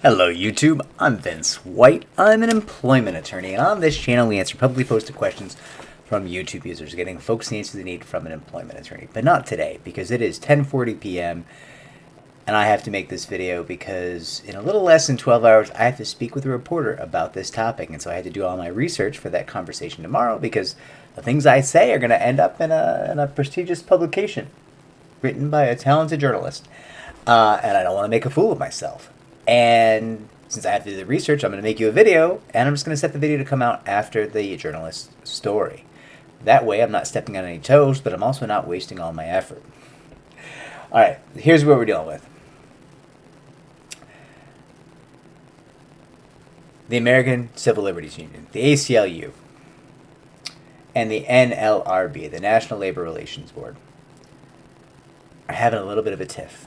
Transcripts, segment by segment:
Hello YouTube, I'm Vince White. I'm an employment attorney, and on this channel we answer publicly posted questions from YouTube users, getting folks the answers they need from an employment attorney. But not today, because it is 10:40 p.m. and I have to make this video because in a little less than 12 hours I have to speak with a reporter about this topic, and so I had to do all my research for that conversation tomorrow because the things I say are going to end up in a prestigious publication written by a talented journalist, and I don't want to make a fool of myself. And since I have to do the research, I'm going to make you a video, and I'm just going to set the video to come out after the journalist's story. That way, I'm not stepping on any toes, but I'm also not wasting all my effort. All right, here's what we're dealing with. The American Civil Liberties Union, the ACLU, and the NLRB, the National Labor Relations Board, are having a little bit of a tiff.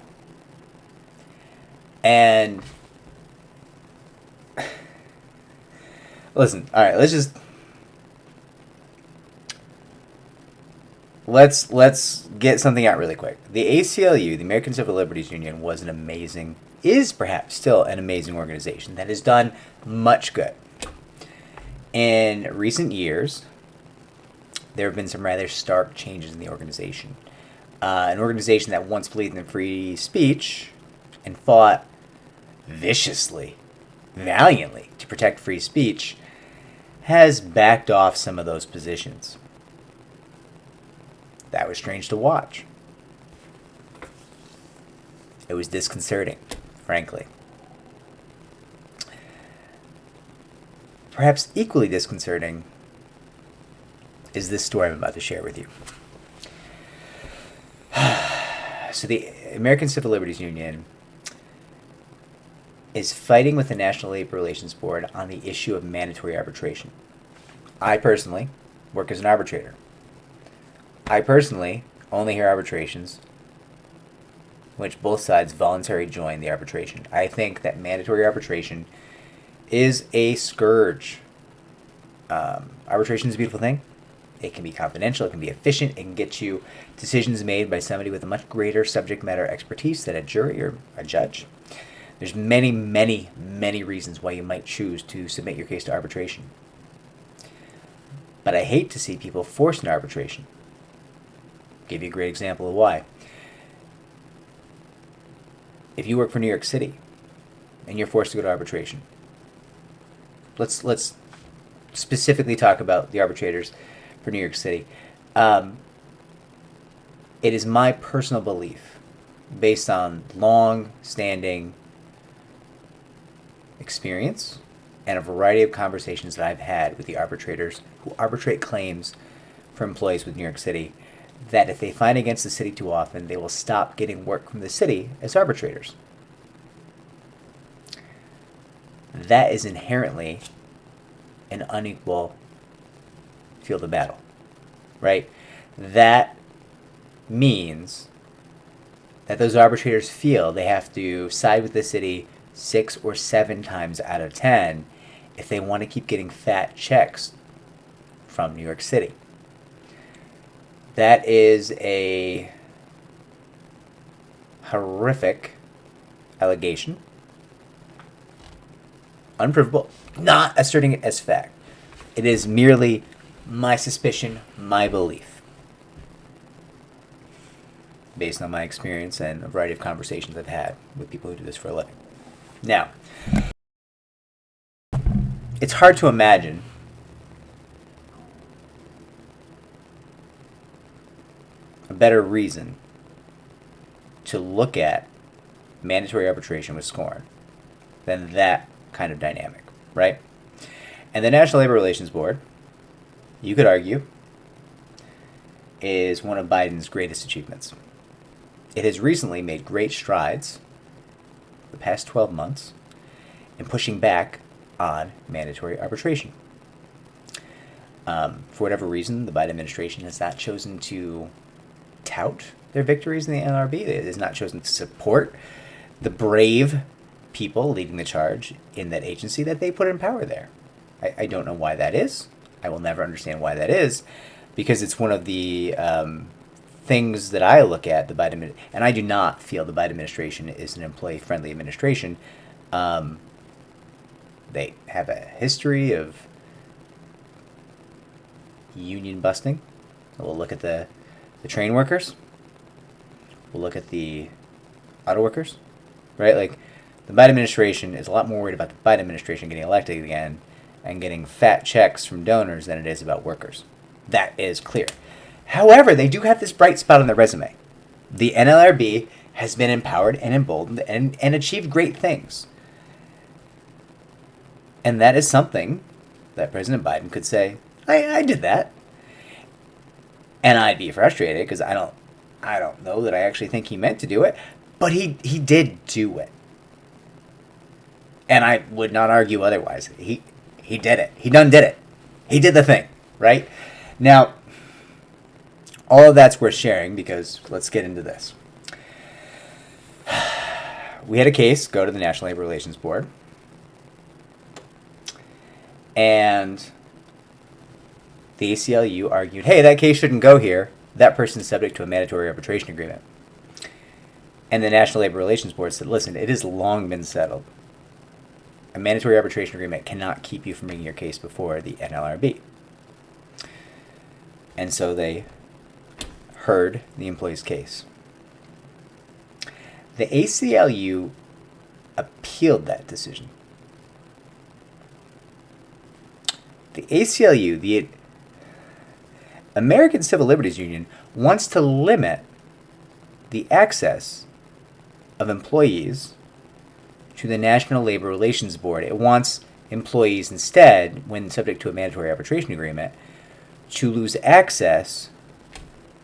And listen, all right, let's get something out really quick. The ACLU, the American Civil Liberties Union, is perhaps still an amazing organization that has done much good. In recent years, there have been some rather stark changes in the organization. An organization that once believed in free speech and fought viciously, valiantly to protect free speech, has backed off some of those positions. That was strange to watch. It was disconcerting, frankly. Perhaps equally disconcerting is this story I'm about to share with you. So the American Civil Liberties Union is fighting with the National Labor Relations Board on the issue of mandatory arbitration. I personally work as an arbitrator. I personally only hear arbitrations which both sides voluntarily join the arbitration. I think that mandatory arbitration is a scourge. Arbitration is a beautiful thing. It can be confidential, it can be efficient, it can get you decisions made by somebody with a much greater subject matter expertise than a jury or a judge. There's many, many, many reasons why you might choose to submit your case to arbitration. But I hate to see people forced into arbitration. I'll give you a great example of why. If you work for New York City and you're forced to go to arbitration, let's specifically talk about the arbitrators for New York City. It is my personal belief, based on long-standing experience and a variety of conversations that I've had with the arbitrators who arbitrate claims for employees with New York City, that if they fight against the city too often, they will stop getting work from the city as arbitrators. That is inherently an unequal field of battle, right? That means that those arbitrators feel they have to side with the city 6 or 7 times out of 10 if they want to keep getting fat checks from New York City. That is a horrific allegation, unprovable, not asserting it as fact. It is merely my suspicion, my belief, based on my experience and a variety of conversations I've had with people who do this for a living. Now, it's hard to imagine a better reason to look at mandatory arbitration with scorn than that kind of dynamic, right? And the National Labor Relations Board, you could argue, is one of Biden's greatest achievements. It has recently made great strides, the past 12 months, in pushing back on mandatory arbitration. For whatever reason, the Biden administration has not chosen to tout their victories in the NLRB. It has not chosen to support the brave people leading the charge in that agency that they put in power there. I don't know why that is. I will never understand why that is, because it's one of the things that I look at, the Biden, and I do not feel the Biden administration is an employee-friendly administration. They have a history of union busting. We'll look at the train workers. We'll look at the auto workers, right? Like, the Biden administration is a lot more worried about the Biden administration getting elected again and getting fat checks from donors than it is about workers. That is clear. However, they do have this bright spot on their resume. The NLRB has been empowered and emboldened and achieved great things. And that is something that President Biden could say, I did that. And I'd be frustrated because I don't know that I actually think he meant to do it, but he did do it. And I would not argue otherwise. He did it. He done did it. He did the thing, right? Now, all of that's worth sharing because let's get into this. We had a case go to the National Labor Relations Board. And the ACLU argued, hey, that case shouldn't go here. That person's subject to a mandatory arbitration agreement. And the National Labor Relations Board said, listen, it has long been settled. A mandatory arbitration agreement cannot keep you from bringing your case before the NLRB. And so they heard the employee's case. The ACLU appealed that decision. The ACLU, the American Civil Liberties Union, wants to limit the access of employees to the National Labor Relations Board. It wants employees instead, when subject to a mandatory arbitration agreement, to lose access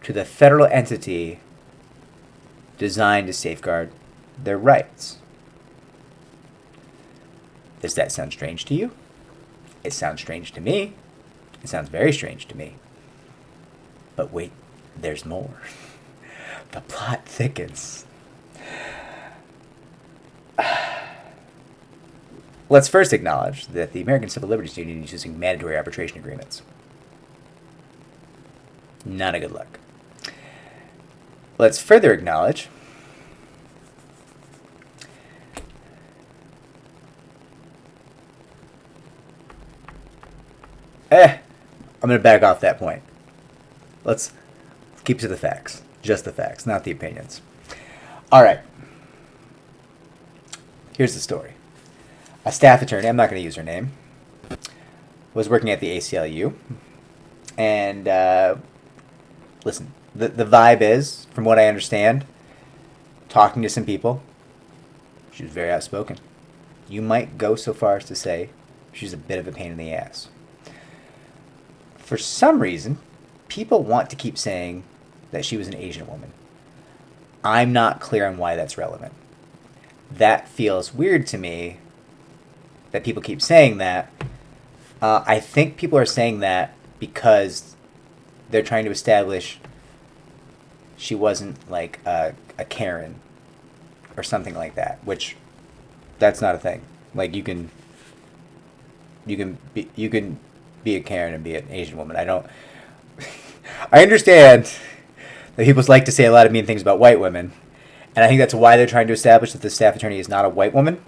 to the federal entity designed to safeguard their rights. Does that sound strange to you? It sounds strange to me. It sounds very strange to me. But wait, there's more. The plot thickens. Let's first acknowledge that the American Civil Liberties Union is using mandatory arbitration agreements. Not a good look. Let's further acknowledge I'm going to back off that point. Let's keep to the facts. Just the facts, not the opinions. All right. Here's the story. A staff attorney, I'm not going to use her name, was working at the ACLU. And listen, the vibe is, from what I understand, talking to some people, she was very outspoken. You might go so far as to say she's a bit of a pain in the ass. For some reason, people want to keep saying that she was an Asian woman. I'm not clear on why that's relevant. That feels weird to me that people keep saying that. I think people are saying that because they're trying to establish she wasn't like a Karen or something like that, which that's not a thing. Like you can be a Karen and be an Asian woman. I understand that people like to say a lot of mean things about white women, and I think that's why they're trying to establish that the staff attorney is not a white woman.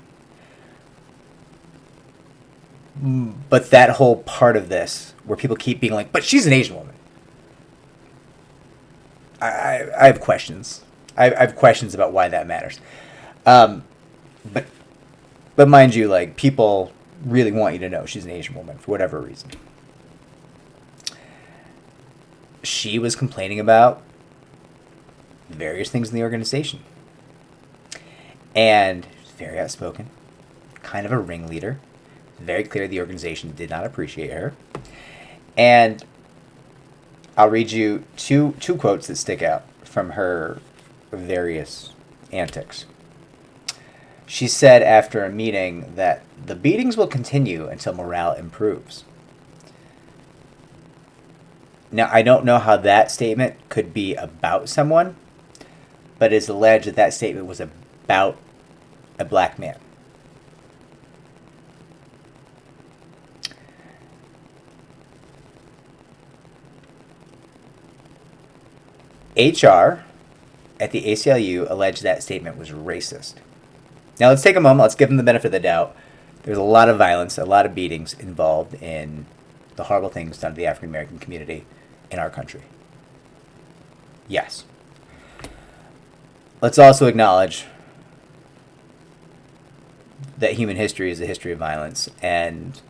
But that whole part of this, where people keep being like, but she's an Asian woman. I have questions. I have questions about why that matters. But mind you, like, people really want you to know she's an Asian woman for whatever reason. She was complaining about various things in the organization. And very outspoken, kind of a ringleader. Very clear the organization did not appreciate her. And I'll read you two quotes that stick out from her various antics. She said after a meeting that the beatings will continue until morale improves. Now, I don't know how that statement could be about someone, but it's alleged that that statement was about a black man. HR at the ACLU alleged that statement was racist. Now let's take a moment. Let's give them the benefit of the doubt. There's a lot of violence, a lot of beatings involved in the horrible things done to the African American community in our country. Yes. Let's also acknowledge that human history is a history of violence, and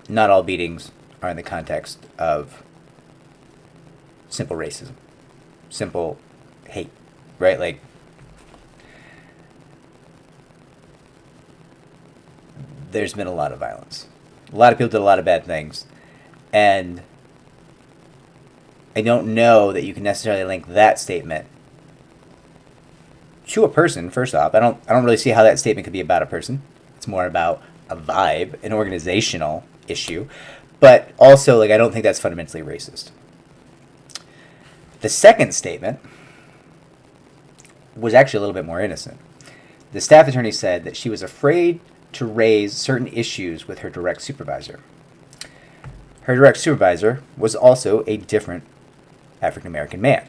not all beatings are in the context of simple racism, simple hate, right? Like, there's been a lot of violence. A lot of people did a lot of bad things, and I don't know that you can necessarily link that statement to a person. First off, I don't really see how that statement could be about a person. It's more about a vibe, an organizational issue, but also, like, I don't think that's fundamentally racist. The second statement was actually a little bit more innocent. The staff attorney said that she was afraid to raise certain issues with her direct supervisor. Her direct supervisor was also a different African American man.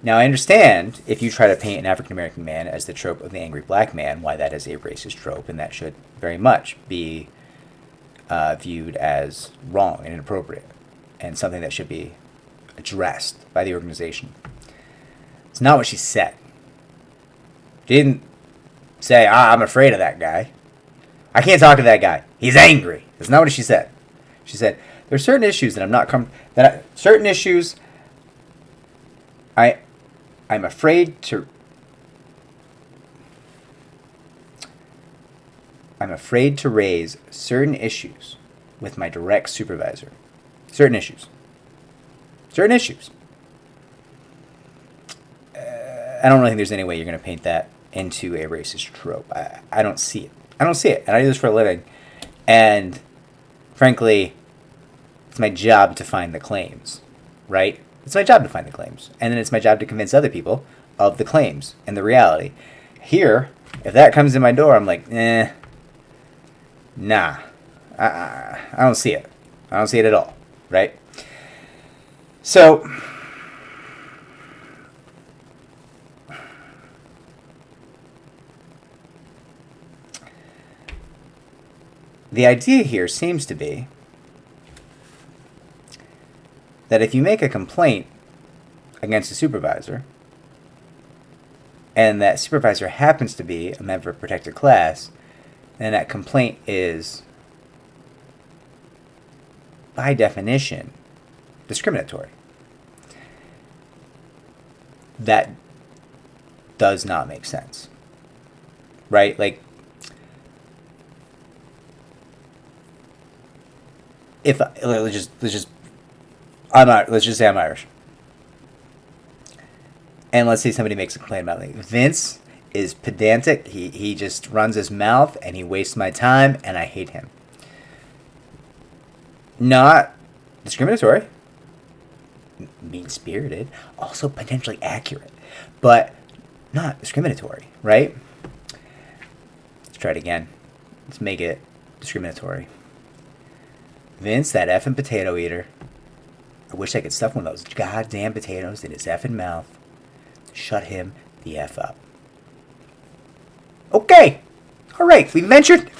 Now, I understand if you try to paint an African American man as the trope of the angry black man, why that is a racist trope, and that should very much be viewed as wrong and inappropriate, and something that should be addressed by the organization. It's not what she said. She didn't say, I'm afraid of that guy. I can't talk to that guy. He's angry. That's not what she said. She said, there are certain issues that I'm not certain issues I'm afraid to raise certain issues with my direct supervisor. Certain issues. I don't really think there's any way you're going to paint that into a racist trope. I don't see it. And I do this for a living. And frankly, it's my job to find the claims, right? It's my job to find the claims. And then it's my job to convince other people of the claims and the reality. Here, if that comes in my door, I'm like, nah. I don't see it. I don't see it at all, right? So, the idea here seems to be that if you make a complaint against a supervisor, and that supervisor happens to be a member of a protected class, then that complaint is, by definition, discriminatory. That does not make sense, right? Like, if let's just say I'm Irish, and let's say somebody makes a complaint about me. Vince is pedantic. He just runs his mouth and he wastes my time, and I hate him. Not discriminatory. Mean-spirited. Also potentially accurate, but not discriminatory, right? Let's try it again. Let's make it discriminatory. Vince, that effing potato eater. I wish I could stuff one of those goddamn potatoes in his effing mouth. Shut him the F up. Okay. All right. We ventured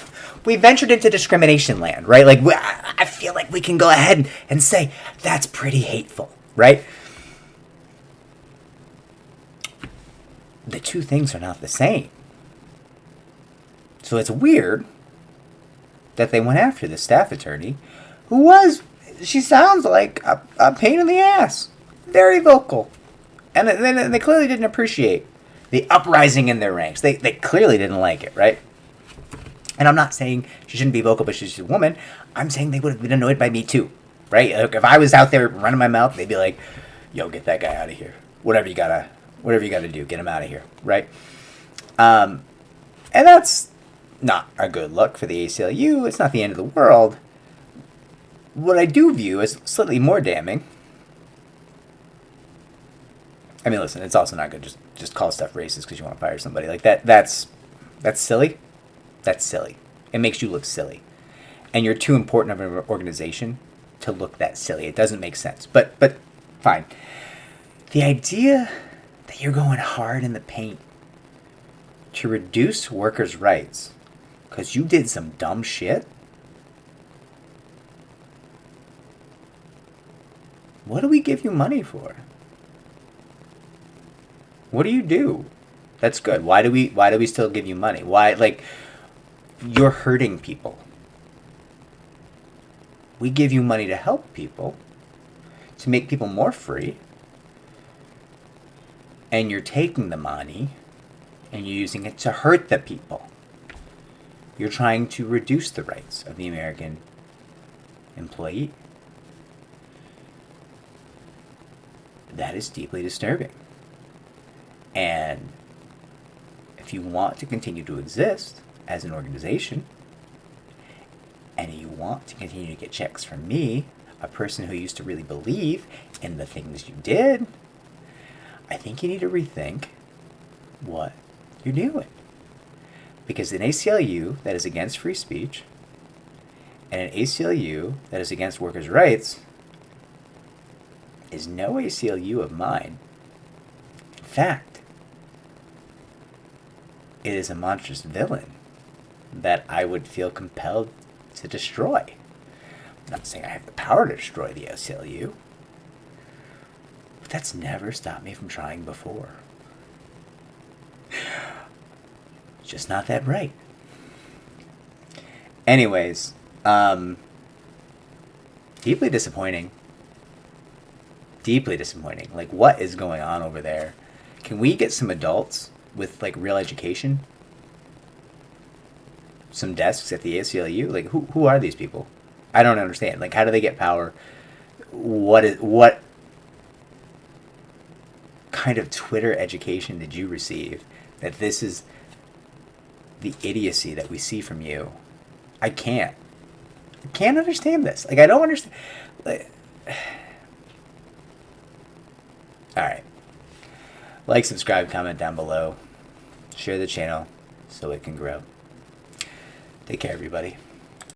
into discrimination land, right? Like, I feel like we can go ahead and say that's pretty hateful, right? The two things are not the same. So it's weird that they went after the staff attorney, she sounds like a pain in the ass. Very vocal. And they clearly didn't appreciate the uprising in their ranks. They clearly didn't like it, right? And I'm not saying she shouldn't be vocal, but she's a woman. I'm saying they would have been annoyed by me too, right? Like, if I was out there running my mouth, they'd be like, yo, get that guy out of here. Whatever you gotta do, get him out of here, right? And that's not a good look for the ACLU. It's not the end of the world. What I do view as slightly more damning, I mean, listen, it's also not good just call stuff racist because you want to fire somebody. Like, that's silly. That's silly. It makes you look silly. And you're too important of an organization to look that silly. It doesn't make sense. But fine. The idea that you're going hard in the paint to reduce workers' rights because you did some dumb shit? What do we give you money for? What do you do? That's good. Why do we still give you money? Why, like, you're hurting people. We give you money to help people, to make people more free, and you're taking the money and you're using it to hurt the people. You're trying to reduce the rights of the American employee. That is deeply disturbing. And if you want to continue to exist as an organization, and you want to continue to get checks from me, a person who used to really believe in the things you did, I think you need to rethink what you're doing. Because an ACLU that is against free speech and an ACLU that is against workers' rights is no ACLU of mine. In fact, it is a monstrous villain that I would feel compelled to destroy. I'm not saying I have the power to destroy the ACLU, but that's never stopped me from trying before. Just not that bright. Anyways, deeply disappointing. Deeply disappointing. Like, what is going on over there? Can we get some adults with, like, real education? Some desks at the ACLU? Like, who are these people? I don't understand. Like, how do they get power? What kind of Twitter education did you receive that this is the idiocy that we see from you? I can't understand this. Like, I don't understand. Alright. Like, subscribe, comment down below. Share the channel so it can grow. Take care, everybody.